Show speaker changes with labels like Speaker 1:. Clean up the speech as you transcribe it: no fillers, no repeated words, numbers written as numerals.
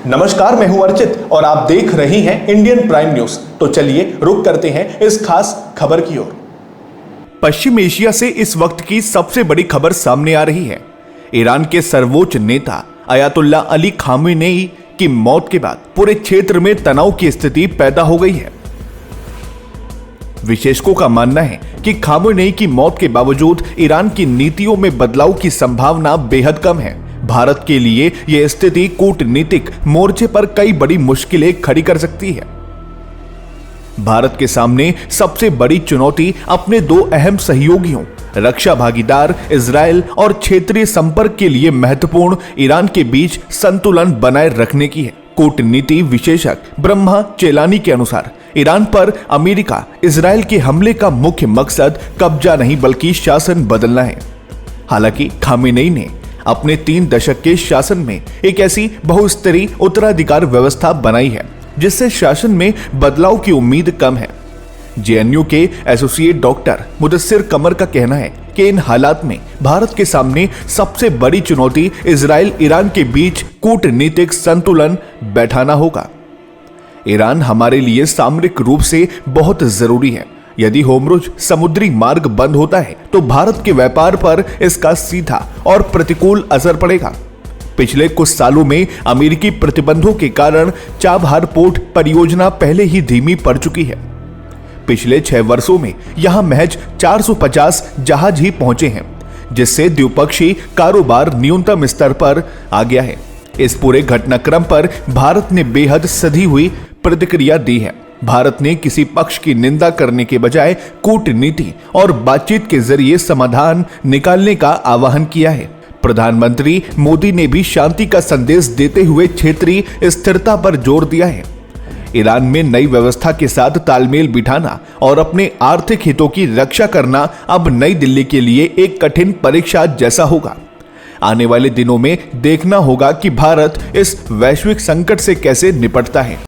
Speaker 1: नमस्कार, मैं हूं अर्चित और आप देख रहे हैं इंडियन प्राइम न्यूज। तो चलिए रुक करते हैं इस खास खबर की ओर। पश्चिम एशिया से इस वक्त की सबसे बड़ी खबर सामने आ रही है। ईरान के सर्वोच्च नेता अयातुल्ला अली खामेनेई की मौत के बाद पूरे क्षेत्र में तनाव की स्थिति पैदा हो गई है। विशेषज्ञों का मानना है कि खामेनेई की मौत के बावजूद ईरान की नीतियों में बदलाव की संभावना बेहद कम है। भारत के लिए यह स्थिति कूटनीतिक मोर्चे पर कई बड़ी मुश्किलें खड़ी कर सकती है। भारत के सामने सबसे बड़ी चुनौती अपने दो अहम सहयोगियों, रक्षा भागीदार इजराइल और क्षेत्रीय संपर्क के लिए महत्वपूर्ण ईरान के बीच संतुलन बनाए रखने की है। कूटनीति विशेषज्ञ ब्रह्मा चेलानी के अनुसार ईरान पर अमेरिका इजराइल के हमले का मुख्य मकसद कब्जा नहीं बल्कि शासन बदलना है। हालांकि खामेनेई ने अपने 3 दशक के शासन में एक ऐसी बहुस्तरीय उत्तराधिकार व्यवस्था बनाई है जिससे शासन में बदलाव की उम्मीद कम है। जेएनयू के एसोसिएट डॉक्टर मुदस्सिर कमर का कहना है कि इन हालात में भारत के सामने सबसे बड़ी चुनौती इजराइल ईरान के बीच कूटनीतिक संतुलन बैठाना होगा। ईरान हमारे लिए सामरिक रूप से बहुत जरूरी है। यदि होर्मुज समुद्री मार्ग बंद होता है तो भारत के व्यापार पर इसका सीधा और प्रतिकूल असर पड़ेगा। पिछले कुछ सालों में अमेरिकी प्रतिबंधों के कारण चाबहार पोर्ट परियोजना पहले ही धीमी पड़ चुकी है। पिछले 6 वर्षों में यहां महज 450 जहाज ही पहुंचे हैं, जिससे द्विपक्षीय कारोबार न्यूनतम स्तर पर आ गया है। इस पूरे घटनाक्रम पर भारत ने बेहद सधी हुई प्रतिक्रिया दी है। भारत ने किसी पक्ष की निंदा करने के बजाय कूटनीति और बातचीत के जरिए समाधान निकालने का आह्वान किया है। प्रधानमंत्री मोदी ने भी शांति का संदेश देते हुए क्षेत्रीय स्थिरता पर जोर दिया है। ईरान में नई व्यवस्था के साथ तालमेल बिठाना और अपने आर्थिक हितों की रक्षा करना अब नई दिल्ली के लिए एक कठिन परीक्षा जैसा होगा। आने वाले दिनों में देखना होगा कि भारत इस वैश्विक संकट से कैसे निपटता है।